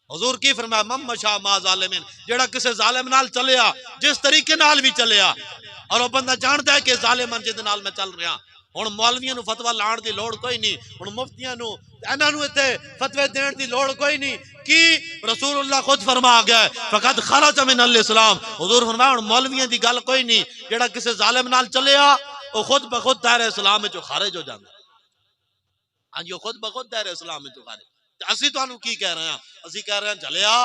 حضور کی فرمایا مم مشا ما ظالمین، جیڑا کسے ظالم نال چلیا جس طریقے نال بھی چلیا اور وہ بندہ جانتا ہے کہ ظالمان جے نال میں چل رہا، ہن مولویاں نو فتوی لان دی لوڑ کوئی نہیں، ہن مفتیاں نو انہاں نو تے فتوی دین دی لوڑ کوئی نہیں، کی رسول اللہ خود فرما گیا ہے فقط خرج من الاسلام، حضور فرمایا ہن مولویاں دی گل کوئی نہیں، جیڑا کسے ظالم نال چلیا وہ خود بخود دائرہ اسلام وچوں خارج ہو جاندا۔ ہاں جی، وہ خود بخود دائرہ اسلام وچوں خارج۔ اسی تانوں کی کہہ رہے ہیں؟ اسی کہہ رہے ہیں چلیا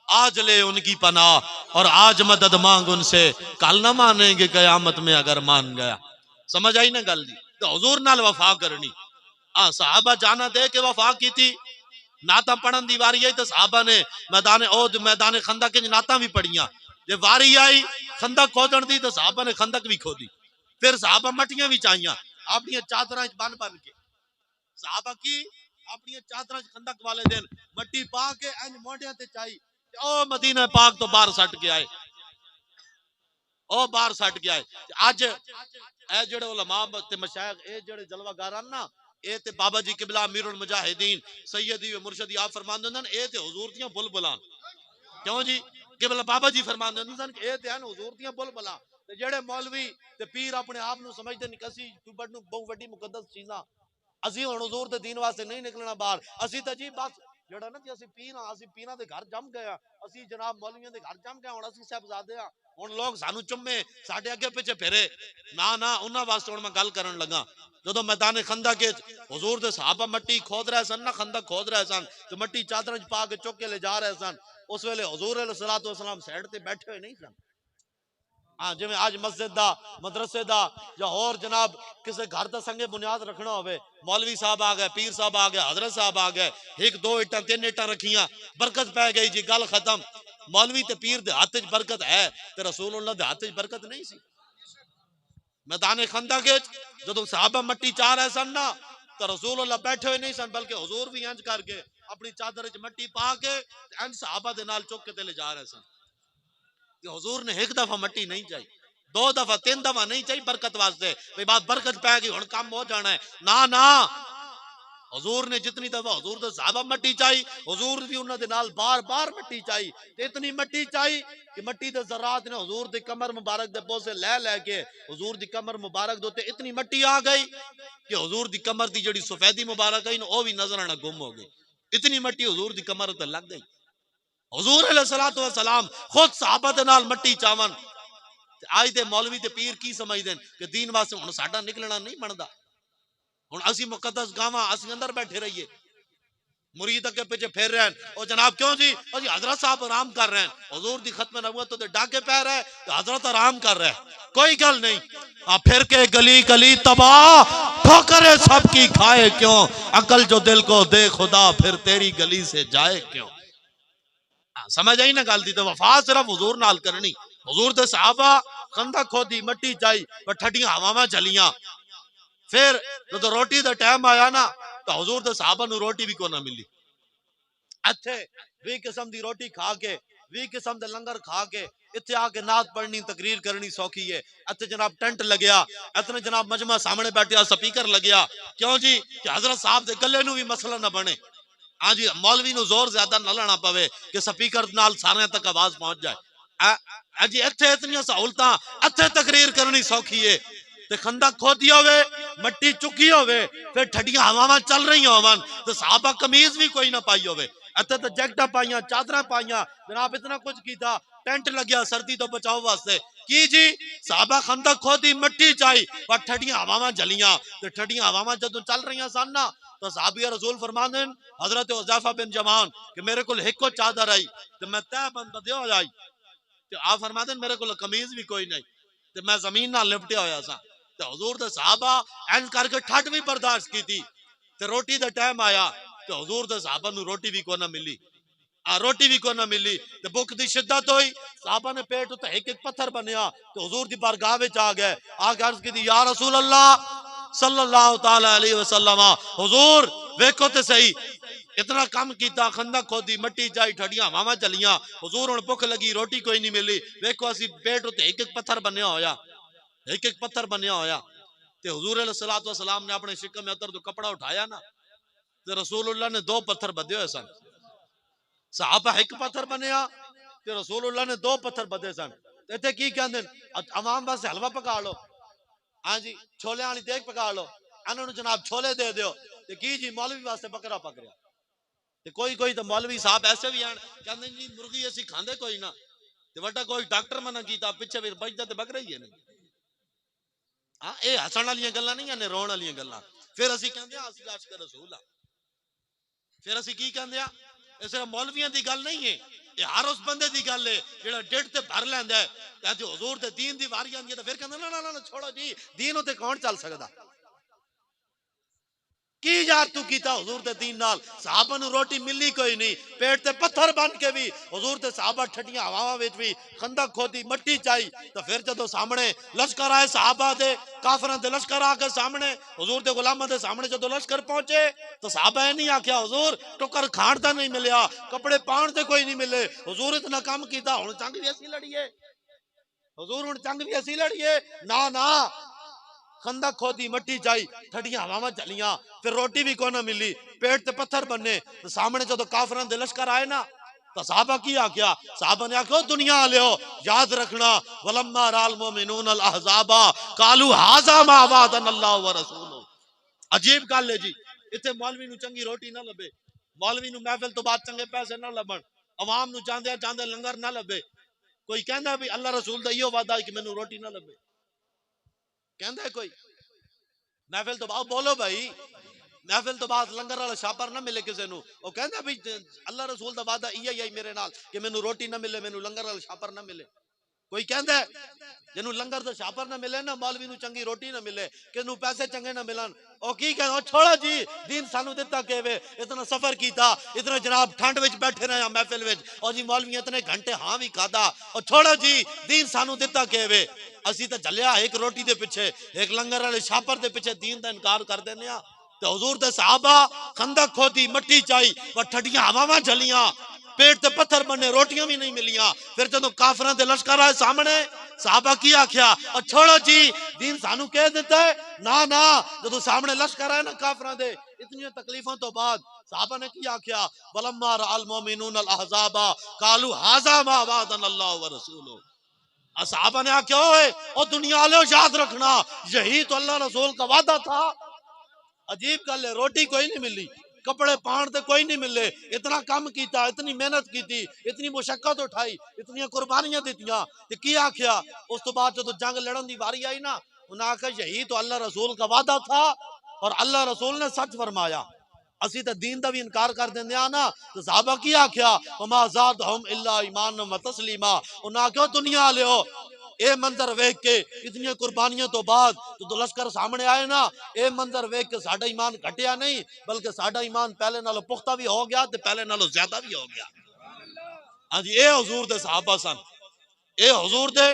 آج لے ان کی پناہ اور آج مدد مانگ ان سے، کل نہ مانیں گے قیامت میں اگر مان گیا۔ سمجھ آئی نا گل جی؟ تو حضور نال وفا کرنی، صحابہ جانا دے کے وفا کی تھی، نعتاں پڑھن دی واری آئی تو صحابہ نے میدان عہد میدان خندق کے نعتاں بھی پڑھیاں، جے واری آئی خندق کھودن دی تو صحابہ نے خندق بھی کھودی، پھر صحابہ مٹیاں بھی چاہیاں اپنی چادراں بن بن کے، صحابہ کی اپنی چادراں خندق والے دن مٹی پا کے انج موڈیاں تے چائی، او مدینہ پاک تو باہر سٹ کے آئے، او باہر سٹ کے آئے۔ اج اے جڑے علماء تے مشائخ اے جڑے جلوہ گاران نا، اے تے بابا جی قبلہ امیر المجاہدین سیدی و مرشدی آپ فرماندے ہن اے تے حضور دیاں بلبلاں، کیوں جی؟ قبلہ بابا جی فرماندے ہن کہ اے تے ہن حضور دیاں بلبلاں، تے جڑے مولوی تے پیر اپنے آپ نو سمجھدے نہیں کسی کوئی بہت وڈی مقدس چیزاں، اسی ہن حضور دے دین واسطے نہیں نکلنا باہر، اسی تے جی بس جڑا نا جی اسی پینا دے گھر جم گیا، اسی جناب مولویاں دے گھر جم گیا، ہن اسی صاحبزادے ہاں، ہن لوگ سانو چومے ساڈے اگے پیچھے پھرے، نہ انہاں واسطے ہن میں گل کرن لگا۔ جدوں میدان خندق وچ حضور دے صحابہ مٹی کھود رہے سن نا، خندق کھود رہے سن تے مٹی چادراں وچ پا کے چک کے لے جا رہے سن، اس ویلے حضور علیہ الصلوۃ والسلام سائیڈ تے بیٹھے ہوئے نہیں سن، ہاں جی آج مسجد دا مدرسے دا یا اور جناب کسے گھر دا سنگے بنیاد رکھنا ہوئے، مولوی صاحب آ گئے، پیر صاحب آ گئے، حضرت صاحب آ گئے، ایک دو اٹاں تین اٹاں رکھیاں، برکت پہ گئی جی، گل ختم۔ مولوی تے پیر دے ہاتھ وچ برکت ہے تے رسول اللہ دے ہاتھ وچ برکت نہیں سی۔ میدان خندق وچ جدوں صحابہ مٹی چاہ رہے سن نا تو رسول اللہ بیٹھے ہوئے نہیں سن، بلکہ حضور بھی انج کر کے اپنی چادر وچ مٹی پا کے انج صحابہ دے نال چک کے تے لے جا رہے سن، کہ حضور نے ایک دفعہ مٹی نہیں چاہی، دو دفعہ تین دفعہ نہیں چاہی برکت واسطے، بھئی بات برکت پہ گئی ہن کام ہو جانا ہے، نہ حضور نے جتنی دفعہ حضور دے صحابہ مٹی چاہی، حضور بھی انہاں دے نال بار بار مٹی چاہی، تے اتنی مٹی چاہی کہ مٹی دے ذرات نے حضور دی کمر مبارک دے بوسے لے لے کے حضور دی کمر مبارک دوتے اتنی مٹی آ گئی کہ حضور دی کمر دی جڑی سفیدی مبارک ہے وہ بھی نظر آنا گم ہو گئی، اتنی مٹی حضور دی کمر تے لگ گئی۔ حضور علیہ الصلوۃ والسلام خود صحابہ دے نال مٹی چاون، آج دے مولوی تے پیر کی سمجھ دین کہ دین واسطے ہن ساڈا نکلنا نہیں بندا، ہن اسی مقدس گاواں اسی اندر بیٹھے رہیے، مرید اگے پیچھے پھیر رہے ہیں، او جناب کیوں جی او جی حضرت صاحب آرام کر رہے ہیں، حضور دی ختم نبوت تے ڈاکے پہ رہے تو حضرت آرام کر رہے ہیں، کوئی گل نہیں، پھر کے گلی گلی تباہ ٹھوکریں سب کی کھائے کیوں، عقل جو دل کو دے خدا پھر تیری گلی سے جائے کیوں۔ سمجھ آئی نا گل دی؟ تو وفا صرف حضور نال کرنی، حضور دے صحابہ خندق کھودی مٹی چائی پر ٹھڈیاں ہواواں چلیاں، پھر جب روٹی دا ٹائم آیا نا تو حضور دے صحابہ نو روٹی بھی کو نہ ملی، اتھے 20 قسم دی روٹی کھا کے 20 قسم دے لنگر کھا کے اتھے آ کے نعت پڑھنی تقریر کرنی سوکھی ہے، اتھے جناب ٹینٹ لگیا، اتنے جناب مجمع سامنے بیٹھیا سپیکر لگیا، کیوں جی کہ حضرت صاحب دے گلے نو بھی مسئلہ نہ بنے، ہاں جی مولوی نو زور زیادہ نہ لانا پوے کہ سپیکر نال سارے تک آواز پہنچ جائے، جی اتھے اتنی سہولتاں، اتھے تقریر کرنی سوکھی ہے، تے خندق کھودی ہوئے مٹی چکی ہوئے پھر ٹھڈیاں ہواواں چل رہی ہوون تے صحابہ قمیض بھی کوئی نہ پائی ہوئے، اتھے تے جیکٹاں پائیاں چادراں پائیاں، جناب اتنا کچھ کیتا، ٹینٹ لگیا سردی تو بچاؤ واسطے، کی جی صحابہ خندق کھودی مٹی چائی پر ٹھڈیاں ہواواں جلیاں، تے ٹھڈیاں ہواواں جدوں چل رہی سن نا تو صحابی رسول فرماندے حضرت حذیفہ بن جمان کہ میرے کول ایک چادر آئی تے میں تہ بند بدیا ہو جائی، تے آپ فرماندے میرے کول قمیض بھی کوئی نہیں تے میں زمین نال لپٹیا ہویا سا، تے حضور دے صحابہ اینج کر کے ٹھڈ بھی برداشت کیتی، تے روٹی دا ٹائم آیا تے حضور دے صحابہ نو روٹی بھی کو نہ ملی، روٹی بھی کو نہ ملی تے بھوک دی شدت ہوئی، صحابہ نے پیٹ تے ایک ایک پتھر بنیا تے حضور دی بارگاہ وچ آ گئے، آ کے عرض کی یا رسول اللہ صلی اللہ تعالی علیہ وسلم، حضور ویکھو تے صحیح اتنا کم کیتا، خندق کھودی مٹی چائی ٹھڈیاں ہواواں چلیاں، حضور ہن بھوک لگی روٹی کوئی نہیں ملی، ویکھو اسی پیٹ تے ایک ایک پتھر بنیا ہویا، ایک ایک پتھر بنیا ہویا، تے حضور علیہ الصلوۃ والسلام نے اپنے شکم اطہر تو کپڑا اٹھایا نا تے رسول اللہ نے 2 پتھر بدے ہوئے سن، صحابہ ایک پتھر بنیا تے رسول اللہ نے 2 پتھر بدے سن تے کی کہندے عوام واسطے حلوہ پکا لو، ہاں جی چھولے والی دیگ پکا لو، انہوں نے جناب چھولے دے دیو تے کی جی مولوی واسطے بکرا پک رہا تے کوئی تو مولوی صاحب ایسے بھی ہیں کہندے جی مرغی اسی کھاندے کوئی نہ تے وڈا کوئی ڈاکٹر منع کیتا پیچھے بھی بچدا تے بکرا ہی ہے نہیں۔ ہاں اے ہسن والی گلاں نہیں نے رون والی گلاں۔ پھر اسی کہندے ہاں اسی عاشق رسول ہاں، پھر اسی کی کہندے ہاں اے صرف مولویاں دی گل نہیں ہے، یہ ہر اس بندے دی گل ہے جڑا ڈیڑھ تے بھر لیندا ہے تے حضور دے دین دی واری آندی ہے تے پھر کہندا نا چھوڑو جی دین تے کون چل سکدا کی یار تو کیتا حضور دے دین نال؟ صحابہ نو روٹی ملی کوئی نہیں، پیٹ تے پتھر بن کے بھی حضور دے صحابہ ٹھڈیاں ہواواں وچ بھی خندق کھودی مٹی چائی تے پھر جدوں سامنے لشکر آئے صحابہ دے کافراں دے لشکر آ کے سامنے حضور دے غلاماں دے سامنے جدوں لشکر پہنچے تو صحابہ نے نہیں آکھیا حضور ٹکر کھان دا نہیں ملیا، کپڑے پان تے کوئی نہیں ملے، حضور اتنا کام کیتا ہن جنگ بھی اسی لڑیے، حضور ہن جنگ بھی اسی لڑیے، نا خندق کھودی مٹی چائی ٹھڈیاں ہواواں چلیاں پھر روٹی بھی کوئی نہ ملی، پیٹ تے پتھر بننے تو سامنے جدو کافراں دے لشکر آئے نا تو صحابہ کی آکھیا؟ صحابہ نے آکھو دنیا لیو یاد رکھنا ولما رال مومنون الاحزاب قالوا ھذا ما وعدنا اللہ ورسولہ۔ عجیب گل ہے جی، اتنے مولوی نو چنگی روٹی نہ لبے، مولوی نو محفل تو بعد چنگے پیسے نہ لبن، عوام نو چاندے لنگر نہ لبے، کوئی کہندا بھی اللہ رسول دا ایو وعدہ ہے کہ مینوں روٹی نہ لبے، کہندا ہے کوئی؟ محفل تو بعد بولو بھائی، محفل تو بعد لنگر والا شاپر نہ ملے کسے نو، او کہندا بھی اللہ رسول دا وعدہ ہی میرے نال کہ مینوں روٹی نہ ملے، مینوں لنگر والا شاپر نہ ملے، کوئی کہندا ہے جنوں لنگر دا شاپر نہ ملے نا مولوی نو چنگی روٹی نہ ملے کہ نو پیسے چنگے نہ ملن، او کی کہندا او چھوڑو جی دین سانو دتا کیویں اتنا سفر کیتا اتنا جناب ٹھنڈ وچ بیٹھے رہے محفل وچ او جی مولوی اتنے گھنٹے ہاں بھی کھادا، او چھوڑو جی دین سانو دتا کیویں اسی تے جلیا ایک روٹی دے پیچھے ایک لنگر والے شاپر دے پیچھے دین دا انکار کر دینے ہاں تے حضور دے صحابہ خندق کھودی مٹی چائی و ٹھڈیاں ہواواں جلیاں پیٹ تے پتھر بنے روٹیاں بھی نہیں ملیاں، پھر جدوں کافراں دے لشکر آئے سامنے صحابہ کی آکھیا اور چھوڑو جی دین سانو کہہ دیتا ہے نا جدوں سامنے لشکر آئے نا کافراں دے اتنی تکلیفوں تو بعد صحابہ نے کی آکھیا ولما رأى المؤمنون الاحزاب قالوا ھذا ما وعدنا اللہ ورسولہ۔ صحابہ نے آکھیا او دنیا والو یاد رکھنا یہی تو اللہ رسول کا وعدہ تھا۔ عجیب گل ہے، روٹی کوئی نہیں ملی، کپڑے پان تے کوئی نہیں ملے، اتنا کام کیتا اتنی محنت کیتی اتنی مشقت اٹھائی اتنی قربانیاں دیتیاں تے کی آکھیا اس تو بعد جدو جنگ لڑن دی واری آئی نا انہاں آکھیا یہی تو اللہ رسول کا وعدہ تھا اور اللہ رسول نے سچ فرمایا، اسی تے دین دا بھی انکار کر دیندے آ نا تو صحابہ کی آکھیا وما زادہم الا ایمانا و تسلیما، انہاں آکھیا دنیا والےو اے منظر ویکھ کے اتنی قربانیاں تو بعد تو لشکر سامنے آئے نا اے منظر ویکھ کے ساڈا ایمان گھٹیا نہیں بلکہ ساڈا ایمان پہلے نالوں پختہ بھی ہو گیا تے پہلے نالوں زیادہ بھی ہو گیا۔ ہاں جی اے حضور دے صحابہ سن، اے حضور دے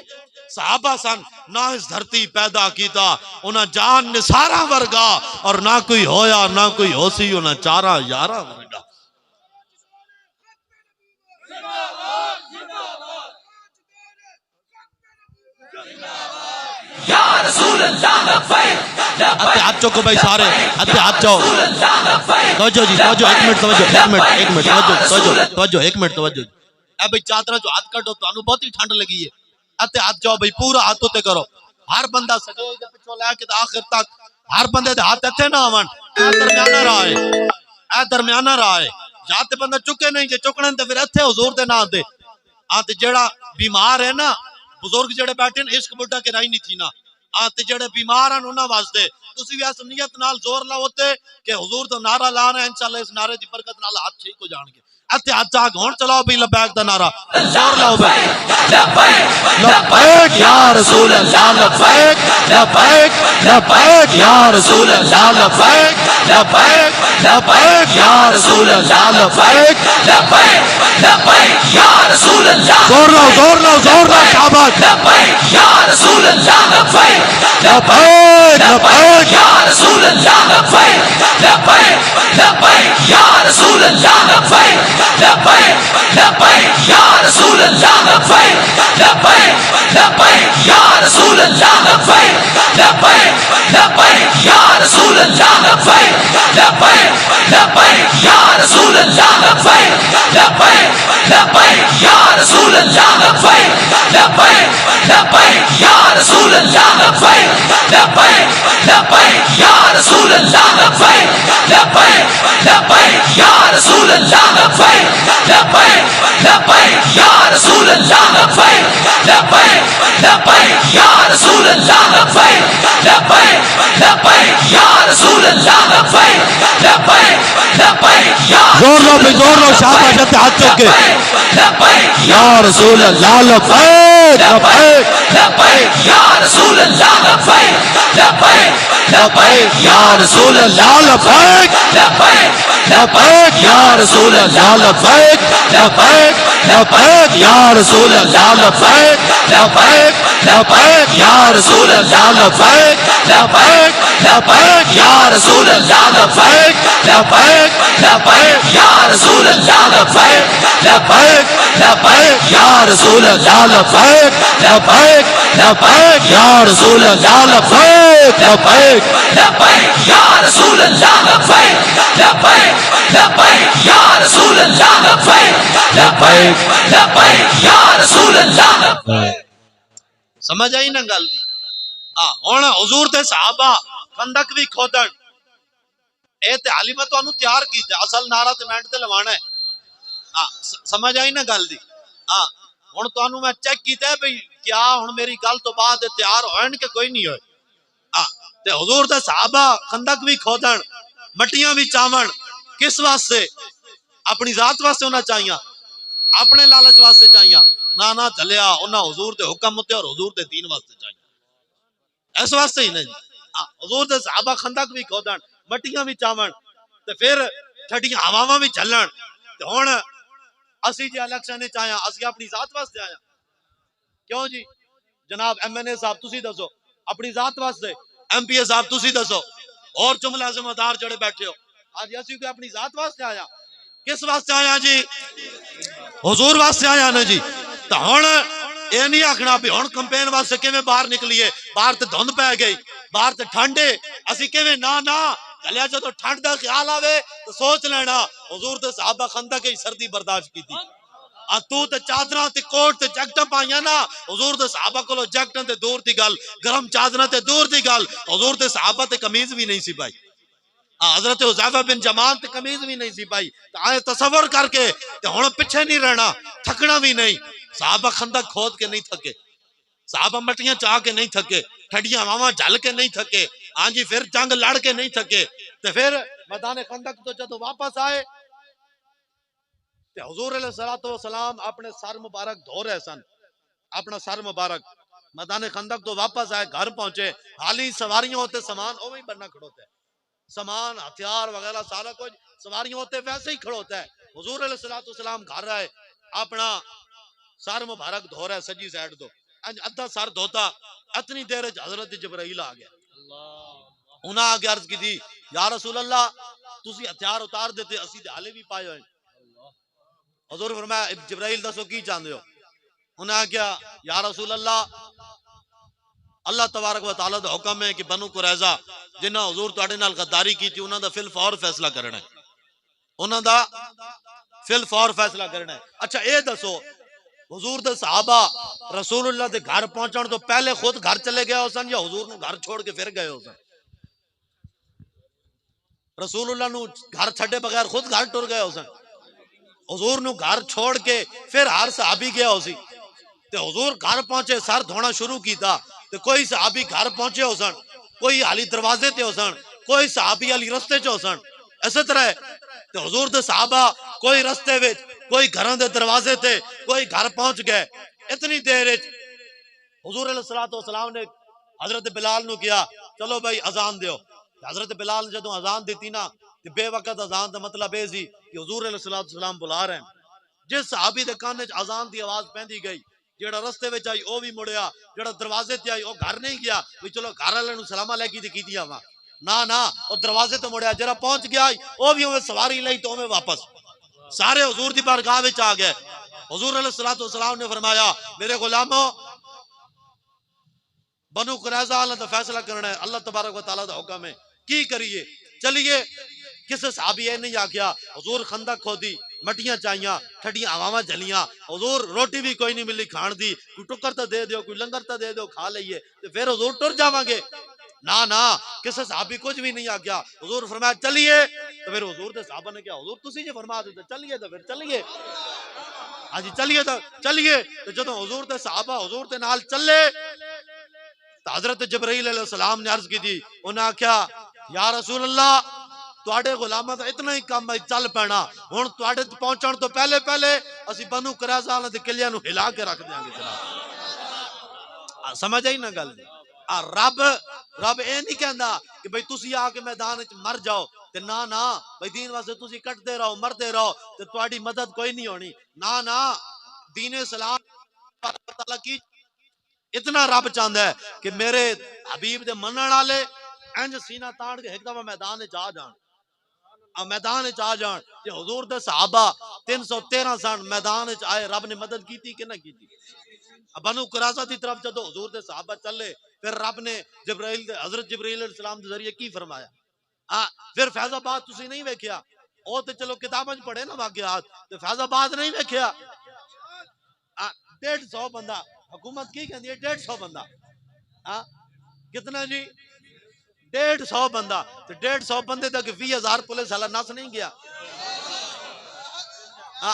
صحابہ سن، نہ اس دھرتی پیدا کیتا انہاں جان نثارا ورگا اور نہ کوئی ہویا نہ کوئی ہو سی انہاں چارہ یارہ ورگا۔ یا رسول اللہ لبیک ہاتھ ہاتھ چوکو بھائی سارے ہاتھ چاو توجہ جی توجہ ایک منٹ توجہ ایک منٹ توجہ اے بھائی چادرہ جو ہاتھ کٹو تو انہوں بہت ہی ٹھنڈ لگی ہے، ہاتھ چاو بھائی پورا ہاتھ ہوتے کرو، ہر بندہ سجے دے پچھو لے کے آخر تک ہر بندے دے ہاتھ ایتھے نہ آون، اے درمیانہ راہ ہے جہاں تے بندہ چکے نہیں جے چکنے تے پھر ایتھے حضور دے نام دے آتے جڑا بیمار ہے نا بزرگ جڑے بیٹھے ہیں عشق بڑھا کے رائی نہیں تھی نا آتے جڑے بیمار ہیں انہاں واسطے تسی بھی اس نیت نال زور لاؤتے کہ حضور تو نعرہ لا رہے ہیں انشاءاللہ اس نعرے دی برکت نال ہاتھ ٹھیک ہو جان گے، ایتھے ہاتھ چاک ہون چلاؤ بھی لبیک دا نعرہ زور لاؤ بھائی لبیک یا رسول اللہ لبیک لبیک لبیک یا رسول اللہ لبیک لبیک لبیک یا رسول اللہ لبیک لبیک لبیک یا رسول اللہ زور لاؤ شاباش لبیک یا رسول اللہ لبیک لبیک لبیک یا رسول اللہ لبیک لبیک لبیک یا رسول اللہ لبیک لبیک لبیک یا رسول اللہ لبیک لبیک لبیک یا رسول اللہ لبیک لبیک لبیک یا رسول اللہ لبیک لبیک لبیک یا رسول اللہ لبیک لبیک لبیک یا رسول اللہ لبیک لبیک لبیک یا رسول اللہ لبیک لبیک لبیک یا رسول اللہ لبیک لبیک لبیک یا رسول اللہ لبیک لبیک لبیک یا رسول اللہ لبیک لبیک لبیک یا رسول اللہ لبیک لبیک لبیک یا رسول اللہ لبیک لبیک لبیک یا زور لو بھی زور لو، شاہ باشد ہاتھ چک کے لبیک یا رسول اللہ لبیک لبیک لبیک یا رسول اللہ لبیک لبیک لبیک یا رسول اللہ لبیک لبیک لبیک یا رسول اللہ لبیک لبیک لبیک یا رسول اللہ لبیک لبیک لبیک یا رسول اللہ لبیک لبیک لبیک یا رسول اللہ لبیک لبیک لبیک یا رسول اللہ لبیک لبیک لبیک یا رسول اللہ لبیک لبیک لبیک یا رسول اللہ لبیک لبیک لبیک یا رسول اللہ لبیک لبیک لبیک یا رسول اللہ لبیک لبیک لبیک یا رسول اللہ لبیک سمجھ آئی نا گل دی؟ ہن حضور دے صحابہ خندق بھی کھودن، اے تے حالی میں تانوں تیار کیتا، اصل نعرہ تے منٹ تے لوانا ہے۔ سمجھ آئی نا گل دی؟ ہن تانوں میں چیک کیتا ہے بھئی کیا ہن میری گل تو بعد تیار ہوئن کہ کوئی نہیں ہوئے؟ تے حضور دے صحابہ خندق بھی کھودن، مٹیاں بھی چاون، کس واسطے؟ اپنی ذات واسطے ہونا چاہیے، اپنے لالچ واسطے چاہیے، نہ چلیا انہاں حضور دے حکم تے اور حضور دے دین واسطے چاہیے، اس واسطے ہی نہیں۔ حضور دے صحابہ خندق بھی کھودن، مٹیاں بھی چاون، تے پھر ٹھڈیاں ہواواں بھی چلن، تے ہن اسی جی الیکشن وچ آیا، اسی اپنی ذات واسطے آیا، کیوں جی؟ جناب ایم این اے صاحب تسی دسو اپنی ذات واسطے، ایم پی اے صاحب تسی دسو، اور جملہ ذمہ دار جڑے بیٹھے ہو، آج اسی کوئی اپنی ذات واسطے آیا، کس واسطے آیا جی؟ حضور واسطے آیا نا جی۔ تو ہن اے نہیں آکھنا بھی ہن کمپین واسطے کیویں باہر نکلیے، باہر تے دھند پے گئی، باہر تے ٹھنڈے، اسی کیویں نہ چلیا جدوں ٹھنڈ دا خیال آوے تو سوچ لینا حضور تے صحابہ خندق کی سردی برداشت کیتی، تو تے چادراں تے کوٹ تے جیکٹاں پائیاں نا، حضور دے صحابہ کولو جیکٹاں تے دور دی گل، گرم چادراں تے دور دی گل، حضور دے صحابہ تے قمیض بھی نہیں سی پائی، حضرت حذیفہ بن جمان تے قمیض بھی نہیں سی پائی، آئے تصور کر کے تے ہن پیچھے نہیں رہنا، تھکنا بھی نہیں، صحابہ خندق کھود کے نہیں تھکے، صحابہ مٹیاں چاہ کے نہیں تھکے، ٹھڈیاں ہواواں جھل کے نہیں تھکے، ہاں جی پھر جنگ لڑ کے نہیں تھکے، تے پھر میدان خندق تو جدوں واپس آئے تے حضور علیہ الصلوۃ والسلام اپنے سر مبارک دھو رہے سن، اپنا سر مبارک، میدان خندق تو واپس آئے، گھر پہنچے، حالی سواریوں ہوتے سامان اوویں بننا کھڑوتا ہے، سامان ہتھیار وغیرہ سارا کچھ سواریوں ہوتے ویسے ہی کھڑوتا ہے، حضور علیہ الصلوۃ والسلام گھر آئے، اپنا سر مبارک دھو رہے سجی سائیڈ تو، ادھا سر دھوتا، اتنی دیر حضرت جبرائیل آ گیا، انہاں آگے عرض کی تھی یا رسول اللہ تسی ہتھیار اتار دیتے، اسی تے حالے بھی پائے ہوئے، حضور فرمایا جبرائیل دسو کی چاہندے ہو؟ انہاں کیا یا رسول اللہ تبارک و تعالی دا حکم ہے کہ بنو قریظہ جنہاں حضور تواڈے نال غداری کی تھی انہاں دا فی الفور فیصلہ کرنا ہے، انہاں دا فی الفور فیصلہ کرنا ہے۔ اچھا اے دسو حضور دے صحابہ رسول اللہ دے گھر پہنچن تو پہلے خود گھر چلے گئے ہو سن یا حضور نو گھر چھوڑ کے پھر گئے ہو سن؟ رسول اللہ نو گھر چھڈے بغیر خود گھر ٹر گئے ہو سن؟ حضور نو گھر چھوڑ کے پھر ہر صحابی گیا ہو سی، تے حضور گھر پہنچے سر دھونا شروع کیتا، تے کوئی صحابی گھر پہنچے ہو سن، کوئی علی دروازے تے ہو سن، کوئی صحابی علی رستے چ ہو سن، اسی طرح تے حضور دے صحابہ کوئی رستے وچ، کوئی گھراں دے دروازے تے، کوئی گھر پہنچ گئے، اتنی دیر وچ حضور علیہ الصلوۃ والسلام نے حضرت بلال نو کیا چلو بھائی اذان دیو، حضرت بلال نے جدوں اذان دیتی نا تے بے وقت اذان دا مطلب اے سی کہ حضور علیہ الصلوۃ والسلام بلا رہے ہیں، جس صحابی دے کان وچ اذان دی آواز پیندی گئی، جیڑا رستے وچ آئی او بھی مڑیا، جیڑا دروازے تے آئی او گھر نہیں گیا بھی چلو گھر والے نو سلام علیکم تے کیتی آواں، نہ او دروازے تے مڑیا، جڑا پہنچ گیا او بھی اوویں سواری لئی تو اوویں واپس، سارے حضور دی بارگاہ وچ آ گئے۔ حضور علیہ الصلوۃ والسلام نے فرمایا میرے غلامو بنو قریظہ اللہ دا فیصلہ کرنا ہے، اللہ تبارک و تعالیٰ دا حکم ہے، کی کریے؟ چلیے کسی صحابی یہ نہیں آکھیا حضور خندق کھودی، مٹیاں چاہیاں ٹھڈیاں ہواواں جلیاں حضور روٹی بھی کوئی نہیں ملی کھان دی کوئی ٹکر تا دے دیو کوئی لنگر تا دے دیو کھا لئیے تو پھر حضور ٹر جاواں گے نا کسی صحابی کچھ بھی نہیں آگیا حضور فرمایا چلیے تو پھر حضور دے صحابہ نے کہا حضور تسی جے فرما دیتے چلیے تو پھر چلیے ہاں جی چلیے تو جدو حضور دے صحابہ حضور دے نال چلے تو حضرت جبرائیل علیہ السلام نے عرض کی دی انہاں کیا یا رسول اللہ تواڈے غلاماں دا اتنا ہی کم ہے چل پینا ہن تواڈے پہنچن تو پہلے اسی بنو قریظہ والے دے قلعے نو ہلا کے رکھ دیاں گے جناب سمجھ آئی نا گل رب اے نہیں کہندا کہ بھئی تسی آ کے میدان وچ مر جاؤ تے نا بھئی دین واسطے تسی کٹدے رہو مردے رہو تے تواڈی مدد کوئی نہیں ہونی نا دین اسلام تعالی کی اتنا رب چاہندا ہے کہ میرے حبیب دے منن والے انج سینہ تاڑ کے ایک دفعہ میدان وچ آ جان میدان وچ آ جان کہ حضور دے صحابہ 313 سن میدان وچ آئے رب نے مدد کیتی کہ نہ کیتی بنو قریظہ دی طرف جدو حضور دے صحابہ چلے پھر رب نے حضرت جبرائیل علیہ السلام دے ذریعے کی فرمایا پھر فیض آباد تسی نہیں ویکھیا او تے چلو کتاباں وچ پڑھے نا واقعات تے فیض آباد نہیں ویکھیا 150 بندہ حکومت کی کہندی ہے 150 بندہ کتنا جی 150 بندہ تے 150 بندے تک 20,000 پولیس والا نس نہیں گیا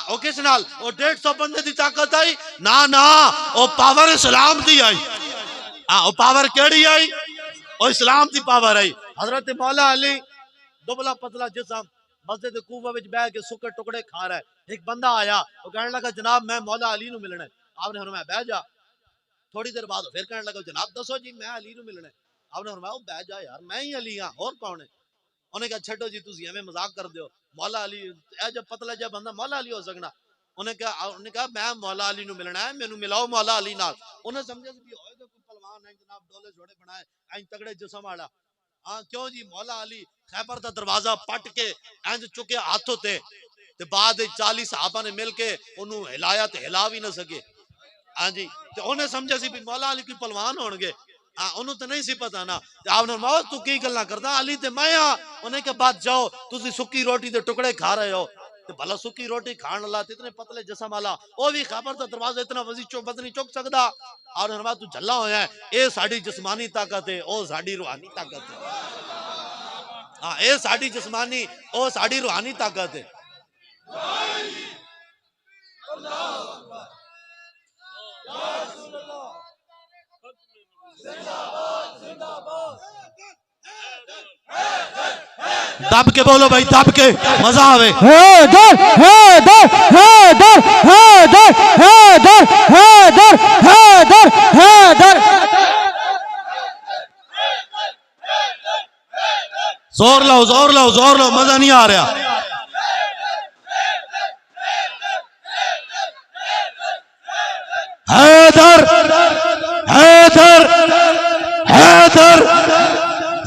او کس نال او 150 بندے دی طاقت آئی نا او پاور اسلام دی آئی او پاور کیڑی آئی او اسلام دی پاور آئی حضرت مولا علی دبلا پتلا جسم مسجد کوفہ وچ بیٹھ کے سکے ٹکڑے کھا رہا ہے ایک بندہ آیا وہ کہنے لگا جناب میں مولا علی نو ملنا ہے آپ نے فرمایا بیٹھ جا تھوڑی دیر بعد پھر کہنے لگا جناب دسو جی میں علی نو ملنا ہے آپ نے فرمایا بیٹھ جا یار میں ہی علی ہاں اور کون ہے انہیں کہا چھڈو جی تسی ہمیں مذاق کر دیو مولا علی اے جب پتلا جب بندہ مولا علی ہو سکنا انہیں کہا میں مولا علی نو ملنا ہے مینوں ملاؤ مولا علی نال انہیں سمجھا کہ ہوئے تو کوئی پہلوان ہے جناب ڈولے جوڑے بنائے این تگڑے جسم والا کیوں جی مولا علی خیبر دا دروازہ پٹ کے اینج چکے ہاتھوں تے بعد 40 صحابہ نے مل کے انہوں ہلایا تے ہلا بھی نہ سکے جی تے انہیں سمجھا سی بھی مولا علی کوئی پہلوان ہون گے انہوں تے نہیں سی پتا نا آپ نے فرمایا تو کی گلاں کردا علی تے میں ہاں انہیں کہ بات جاؤ تسی سکی روٹی دے ٹکڑے کھا رہے ہو تے بھلا سکی روٹی کھان والا اتنے پتلے جسم والا او بھی خیبر دا دروازہ اتنا وزن چک سکدا اور فرمایا تو جھلا ہویا ہے اے ساڈی جسمانی طاقت ہے او ساڈی روحانی طاقت ہے اے ساڈی جسمانی او ساڈی روحانی طاقت ہے دب کے بولو بھائی دب کے مزہ آوے حیدر حیدر حیدر حیدر حیدر حیدر حیدر حیدر زور لو مزہ نہیں آ رہا حیدر حیدر حیدر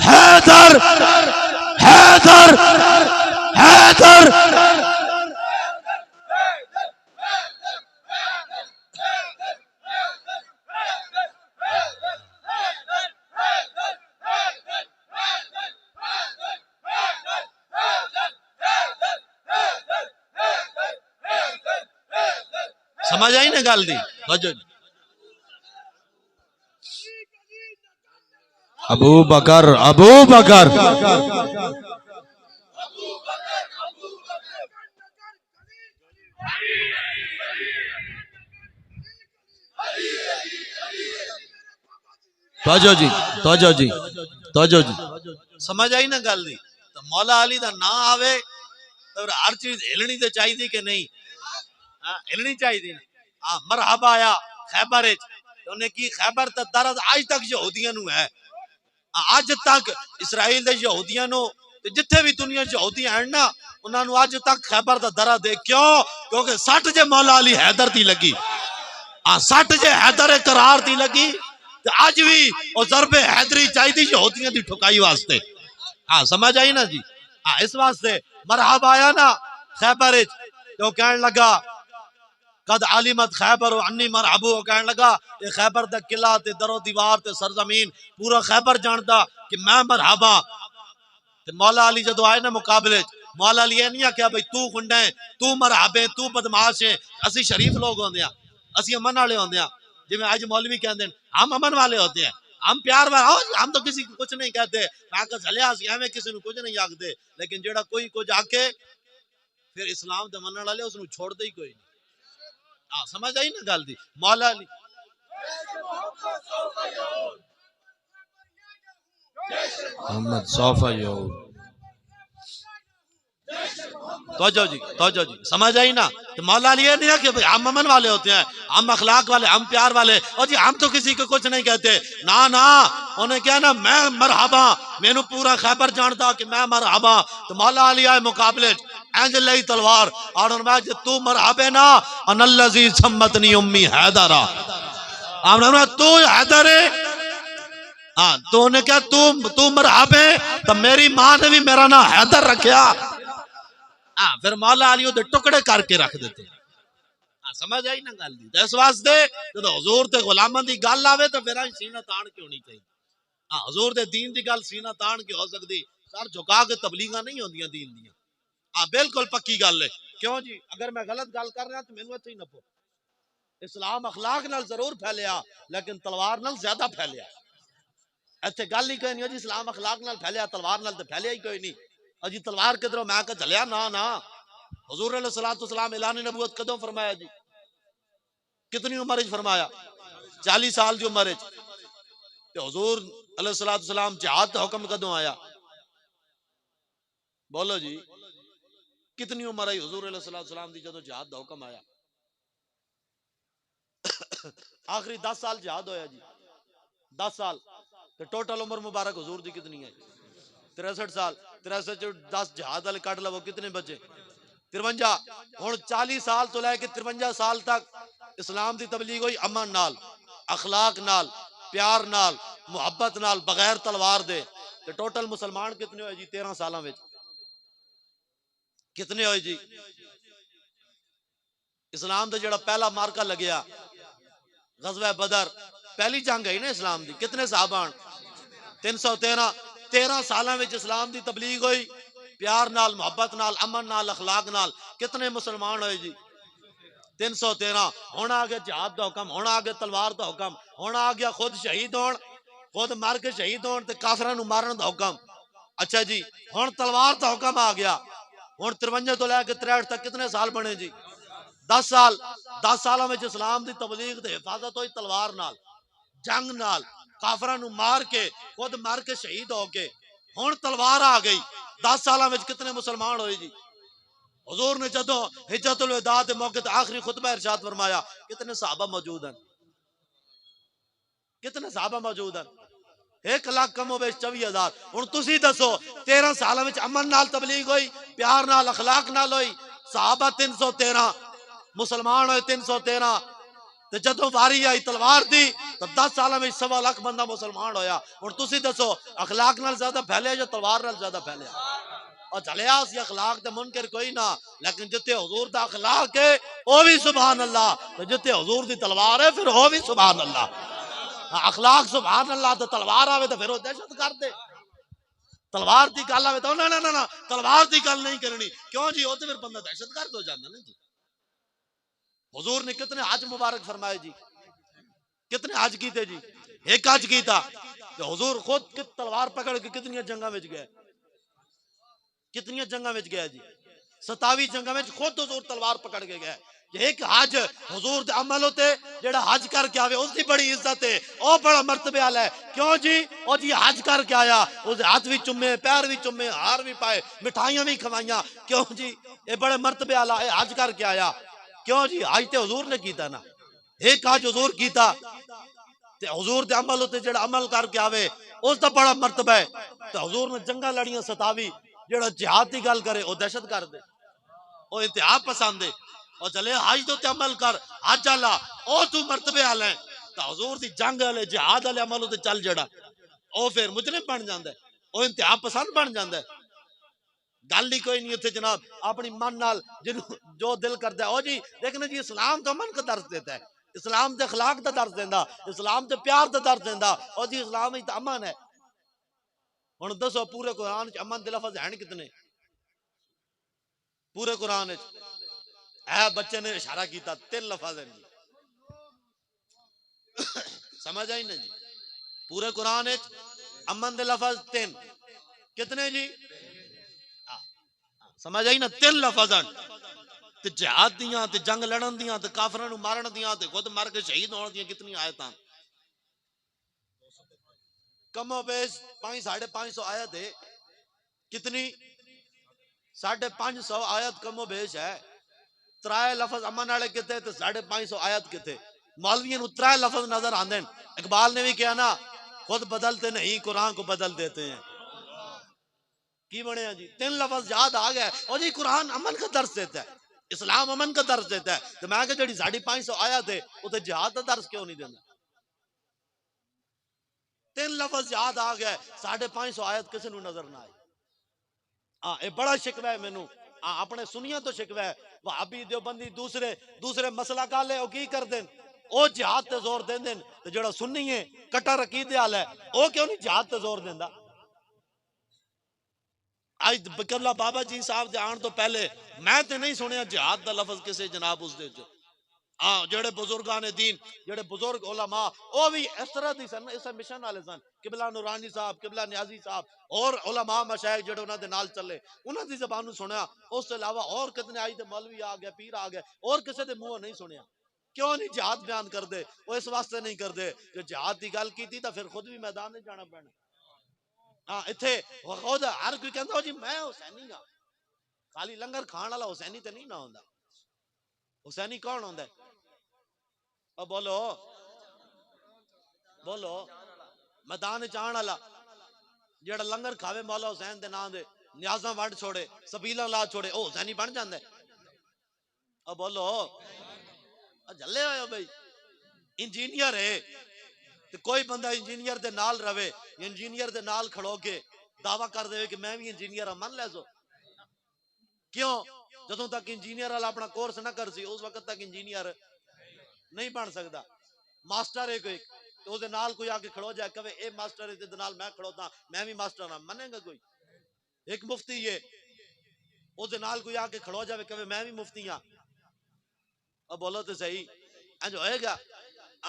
حیدر حیدر حیدر سمجھ آئی نا گل دی ابو بکر توجہ جی سمجھ آئی نا گل دی تو مولا علی دا نا آوے تو ہر چیز ہلنی تے چاہیے کہ نہیں ہلنی چاہیے مرحبا آیا خیبر انہیں کی خیبر تا درد آج تک یہودیاں نو ہے آج تک اسرائیل دے یہودیاں نو جتھے بھی دنیا یہودی ہیں نا انہاں نو آج تک خیبر دا درد ہے کیوں کیونکہ 60 جے مولا علی حیدر دی لگی 60 جے حیدر قرار دی لگی تو آج بھی وہ ضرب حیدری چاہی دی یہودیاں دی ٹھکائی واسطے سمجھ آئی نا جی اس واسطے مرحبا آیا نا خیبر تو کہنے لگا قد علمت خیبر انی مرحبو کہنے لگا یہ خیبر دا قلعہ تے در و دیوار تے سرزمین پورا خیبر جانتا کہ میں مرحبا تے مولا علی جدو آئے نا مقابلے مولا علی یہ نہیں آخیا بھائی تو خنڈا ہے، تو مرحب ہے، تو بدماش ہے، اسی شریف لوگ ہوندے ہیں، اسی امن والے ہوندے ہیں، جی میں آج مولوی کہندے ہیں ہم امن والے ہوتے ہیں، ہم پیار والے، ہم تو کسی کو کچھ نہیں کہتے، میں کہ چلے اسی ایویں کسی نو کچھ نہیں آکھدے، لیکن جیڑا کوئی کچھ آکھے پھر اسلام دے منن والے اس نو چھوڑ دے ہی کوئی نہیں۔ ہاں سمجھ آئی نا گل دی؟ مولا علی محمد صوفہ یہود، توجہ جی سمجھ آئی نا؟ تو مولا علی یہ نہیں ہے کہ ہم امن والے ہوتے ہیں، ہم اخلاق والے، ہم پیار والے، اور جی ہم تو کسی کو کچھ نہیں کہتے، نا انہیں کیا نا میں مرحبا، مینو پورا خیبر جانتا کہ میں مرحبا، تو مولا علی آئے مقابلے اینج لئی تلوار اور انہوں نے تو مرحبا نا ان اللذی سمتنی امی حیدرہ، تو حیدر ہے، ہاں تو نے کہا تو مرحبا ہے تو میری ماں نے بھی میرا نام حیدر رکھیا، پھر مولا علی دے ٹکڑے کر کے رکھ دیتے۔ سمجھ آئی نا گل دی؟ اس واسطے جب حضور تے غلاماں دی گل آوے تو پھر سینہ تان کے ہونی چاہیے۔ حضور دے دین دی گل سینہ تان کے ہو سکتی، سر جھکا کے تبلیغاں نہیں ہوندیاں دین دیاں۔ بالکل پکی گل ہے، کیوں جی اگر میں غلط گل کر رہا تو مینوں اتھے ہی نپو۔ اسلام اخلاق نال ضرور پھیلیا لیکن تلوار نال زیادہ پھیلیا۔ ایتھے گل ہی کوئی نہیں جی اسلام اخلاق نال پھیلیا، تلوار نال تے پھیلیا ہی کوئی نہیں۔ جی تلوار کدھروں میں کہ چلیا، نا حضور علیہ الصلوۃ والسلام اعلان نبوت کدوں فرمایا جی؟ کتنی عمر وچ فرمایا؟ 40 سال دی عمر وچ۔ تے حضور علیہ الصلوۃ والسلام جہاد دا حکم کدوں آیا؟ بولو جی کتنی عمر آئی حضور علیہ الصلوۃ والسلام دی جدوں جہاد دا حکم آیا؟ آخری 10 سال جہاد ہویا جی، 10 سال، تے ٹوٹل عمر مبارک حضور دی کتنی ہے؟ 63 سال، 63 10 جہاد والے کٹ لو کتنے بچے؟ 53۔ ہن 40 سال تو لے کے 53 سال تک اسلام دی تبلیغ ہوئی امن نال، اخلاق نال، پیار نال، محبت نال، بغیر تلوار دے، تے ٹوٹل مسلمان کتنے ہوئے جی 13 سالاں وچ؟ کتنے ہوئے جی؟ اسلام دا جڑا پہلا مارکا لگیا غزوہ بدر، پہلی جنگ ہے نا اسلام دی، کتنے صحابہ؟ 313۔ 13 سالاں وچ اسلام دی تبلیغ ہوئی پیار نال، محبت نال، امن نال، اخلاق نال، کتنے مسلمان ہوئے جی؟ 313۔ ہن آ گیا جہاد دا حکم، ہن آ گیا تلوار دا حکم، ہن آ گیا خود شہید ہون، خود مار کے شہید ہون تے کافراں نو مارن دا حکم۔ اچھا جی ہن تلوار دا حکم آ گیا، ہن 53 تو لے کے 63 تک کتنے سال بنے جی؟ 10 سال۔ 10 سالاں وچ اسلام دی تبلیغ تے حفاظت ہوئی تلوار نال، جنگ نال، کافراں نو مار کے، خود مار کے شہید ہو کے، ہن تلوار آ گئی۔ 10 سالاں وچ کتنے مسلمان ہوئے جی؟ حضور نے جدوں حجۃ الوداع دے موقع تے آخری خطبہ ارشاد فرمایا کتنے صحابہ موجود ہیں؟ کتنے صحابہ موجود ہیں؟ 1 لاکھ کم و بیش 24,000۔ ہن تسی دسو 13 سالاں وچ امن نال تبلیغ ہوئی، پیار نال، اخلاق نال ہوئی، صحابہ 313، مسلمان ہوئے 313، تے جدوں واری آئی تلوار دی تو 10 سالاں وچ 1.25 لاکھ بندہ مسلمان ہویا۔ ہن تسی دسو اخلاق نال زیادہ پھیلیا یا تلوار نال زیادہ پھیلیا؟ اور چلیا اسی اخلاق تے منکر کوئی نہ، لیکن جتے حضور دا اخلاق ہے او بھی سبحان اللہ، تے جتے حضور دی تلوار ہے پھر او بھی سبحان اللہ۔ اخلاق سبحان اللہ تے تلوار آوے تے پھر او دہشت گرد ہے۔ تلوار دی گل آوے تو نا تلوار دی گل نہیں کرنی، کیوں جی او تے پھر بندہ دہشت گرد ہو جاندا نا جی۔ حضور نے کتنے حج مبارک فرمائے جی؟ کتنے حج کیتے جی؟ 1 حج کیتا۔ تو حضور خود تلوار پکڑ کے کتنی جنگاں وچ گئے؟ کتنی جنگاں وچ گئے جی؟ 27 جنگاں وچ خود حضور تلوار پکڑ کے گئے۔ ایک حج حضور دے عمل ہوتے جڑا حج کر کے آوے اس دی بڑی عزت ہے، او بڑا مرتبہ والا ہے۔ کیوں جی؟ او جی حج کر کے آیا، اس ہاتھ بھی چومے، پیر بھی چومے، ہار بھی پائے، مٹھائیاں بھی کھوائیاں، کیوں جی؟ اے بڑے مرتبہ والا ہے، حج کر کے آیا۔ کیوں جی؟ حج تے حضور نے کیتا نا، ایک حج حضور کیتا تے حضور دے عمل ہوتے جڑا عمل کر کے آوے اس دا بڑا مرتبہ ہے۔ تے حضور نے جنگاں لڑیاں 27، جڑا جہاد دی گل کرے او دہشت گرد ہے، او انتہا پسند ہے۔ اور چلے حج تو عمل کر، حج والا او تو مرتبے والا ہے، تو حضور دی جنگ والے جہاد والے عمل تے چل جڑا او پھر مجرم بن جاندا ہے، او انتہا پسند بن جاندا ہے۔ گل ہی کوئی نہیں اتنے جناب، اپنی من نال جو دل کرتا ہے او جی دیکھنا جی اسلام تو امن کا درس دیتا ہے، اسلام تے اخلاق دا درس دیندا، اسلام تے پیار دا درس دیندا، او جی اسلام ہی تے امن ہے۔ ہن دسو پورے قرآن وچ امن دے لفظ ہیں کتنے؟ پورے قرآن اے بچے نے اشارہ کیتا 3 لفظ ہیں جی سمجھ آئی نا جی پورے قرآن امن دے لفظ 3 کتنے جی سمجھ آئی نا 3 لفظ ہیں تے جہاد دیاں تے جنگ لڑن دیاں تے کافراں نو مارن دیاں تے خود مر کے شہید ہون دیاں کتنی آیتاں کم و بیش 550 آیت ہے کتنی 550 آیت کم و بیش ہے 3 لفظ امن والے کتے تے 550 آیت کتے مولویوں نو 3 لفظ نظر آندے اقبال نے بھی کہا نا خود بدلتے نہیں قرآن کو بدل دیتے ہیں کی بنے ہیں جی 3 لفظ یاد آ گئے اور جی قرآن امن کا درس دیتا ہے اسلام امن کا درس دیتا ہے تو میں کہ جڑی 550 آیت ہے وہ تے جہاد کا درس کیوں نہیں دینا 3 لفظ یاد آ گئے 550 آیت کسی نو نظر نہ آئی اے بڑا شکوہ ہے مینوں اپنے سنیاں تو شکوہ ہے وہابی دیوبندی دوسرے مسئلہ گالے او کی کر دین او جہاد تے زور دین دین تے جڑا سنی ہے کٹر عقیدے والا ہے او کیوں نہیں جہاد تے زور دیندا آج بکرلا بابا جی صاحب دے آن تو پہلے میں تے نہیں سنیا جہاد دا لفظ کسے جناب اس دے جو جڑے بزرگان دین جڑے بزرگ علماء وہ بھی اس طرح دی سن اس مشن والے سن قبلہ نورانی صاحب قبلہ نیازی صاحب اور علماء مشائخ جڑے انہاں دے نال چلے انہاں دی زبان نو سنیا اس کے علاوہ اور کتنے آئی تے مولوی آ گئے پیر آ گئے اور کسے دے منہ نہیں سنیا کیوں نہیں جہاد بیان کر دے وہ اس واسطے نہیں کر دے جو جہاد دی گل کیتی تا پھر خود بھی میدان میں جانا پینا ایتھے خود ہر کوئی کہندا جی میں حسینی ہاں خالی لنگر کھان والا حسینی تے نہیں نہ ہوندا حسینی کون ہوندا ہے او بولو میدان چان والا جڑا لنگر کھاوے مولا حسین دے نام دے نیازاں ونڈ چھوڑے سبیلاں لا چھوڑے او حسینی بن جاندا ہے او بولو جلے ہوئے بھائی انجینئر ہے تے کوئی بندہ انجینئر دے نال رہے انجینئر دے نال کھڑو کے دعویٰ کر دے کہ میں بھی انجینئر ہوں من لے سو کیوں جدوں تک انجینئر والا اپنا کورس نہ کر سی اس وقت تک انجینئر نہیں بن سکتا ماسٹر ہے کوئی تو اس دے نال کوئی آ کے کھڑو جائے کہے اے ماسٹر ہے دے نال میں کھڑوتا میں بھی ماسٹر ہوں منے گا کوئی ایک مفتی ہے اس دے نال کوئی آ کے کھڑو جائے کہے میں بھی مفتی ہوں اب بولو تو صحیح انج ہوئے گا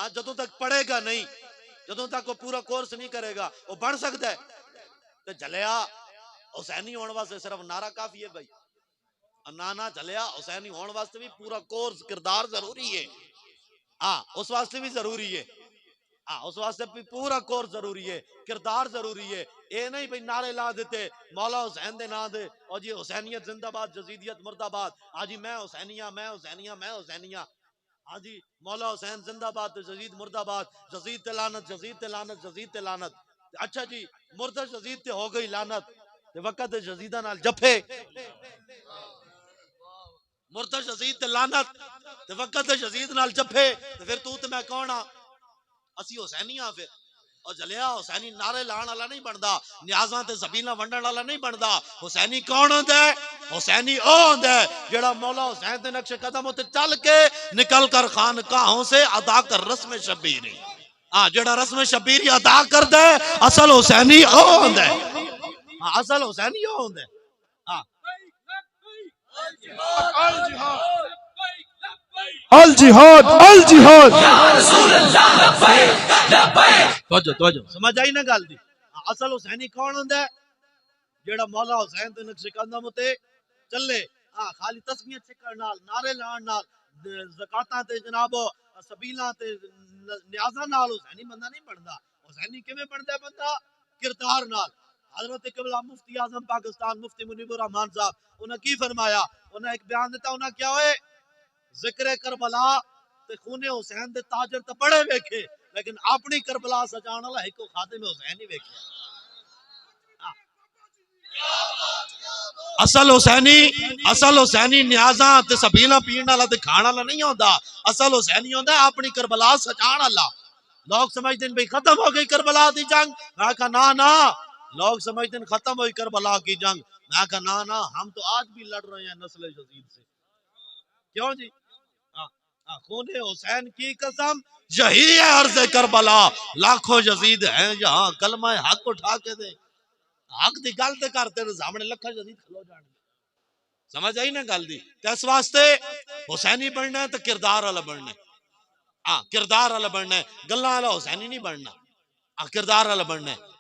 آج جدوں تک پڑھے گا نہیں جدوں تک وہ پورا کورس نہیں کرے گا وہ بن سکتا ہے تو جلیا حسینی ہونے واسطے صرف نعرہ کافی ہے بھائی نانا جلیا حسینی ہونے واسطے بھی پورا کورس کردار ضروری ہے اس واسطے بھی ضروری ہے اس واسطے بھی پورا کورس ضروری ہے کردار ضروری ہے اے نہیں بھئی نعرے لا دیتے مولا حسین دے نام دے اور جی حسینیت زندہ باد جزیدیت مرد آباد جی میں حسینیہ میں حسینیہ میں حسینیہ جی مولا حسین زندہ باد جزید مرد آباد جزید تے لعنت جزید تے لعنت جزید تے لعنت اچھا جی مرد جزید تے ہو گئی لعنت تے وقت جزیدہ نال جفے مرد جزید تے لعنت تے وقت جزید نال جفے تے پھر تو تے میں کون ہاں اسی حسینی ہاں پھر اور جلیا حسینی نعرے لان والا نہیں بندا نیازاں تے زبیلاں ونڈن والا نہیں بندا حسینی کون ہوندا ہے حسینی او ہوندا ہے جڑا مولا حسین دے نقش قدم تے چل کے نکل کر خانقاہوں سے ادا کر رسم شبیری جڑا رسم شبیری ادا کردا ہے اصل حسینی او ہوندا ہے اصل حسینی او ہوندا ہے الجہاد الجہاد یا رسول اللہ لبیک لبیک توجہ سمجھ آئی نا گل دی اصل حسینی کون ہوندا ہے جیڑا مولا حسین دے نقش قدم تے چلے خالی تسبیح چھکن نال نعرے لان نال زکاتاں تے جناب سبیلاں تے نیازاں نال حسینی بندہ نہیں بندا حسینی کیویں بندا ہے بندہ کردار نال حضرت قبلہ مفتی اعظم پاکستان مفتی منیب الرحمان صاحب انہاں کی فرمایا انہاں ایک بیان دیتا انہاں کیا ہوئے ذکر کربلا تے خون حسین دے تاجر تے بڑے ویکھے لیکن اپنی کربلا سجان والا ایک خادم حسین ہی ویکھیا اصل حسینی نیازاں تے سبیلاں پین والا تے کھان والا نہیں ہوندا اصل حسینی ہوندا ہے اپنی کربلا سجان والا لوگ سمجھتے ہیں بھئی ختم ہو گئی کربلا دی جنگ میں کہا نا لوگ سمجھتے ہیں ختم ہوئی کربلا کی جنگ میں کہا نا ہم تو آج بھی لڑ رہے ہیں نسل یزید سے کیوں جی خون حسین کی قسم یہی ہے عرض کربلا لاکھوں یزید ہیں یہاں کلمہ حق اٹھا کے دے حق دی گل تے کرتے ہیں سامنے لکھا یزید کھلو جان سمجھ آئی نا گل دی؟ تے اس واسطے حسینی بننا ہے تو کردار والا بننا ہے. ہاں کردار والا بننا ہے، گلاں والا حسینی نہیں بننا. ہاں کردار والا بننا ہے.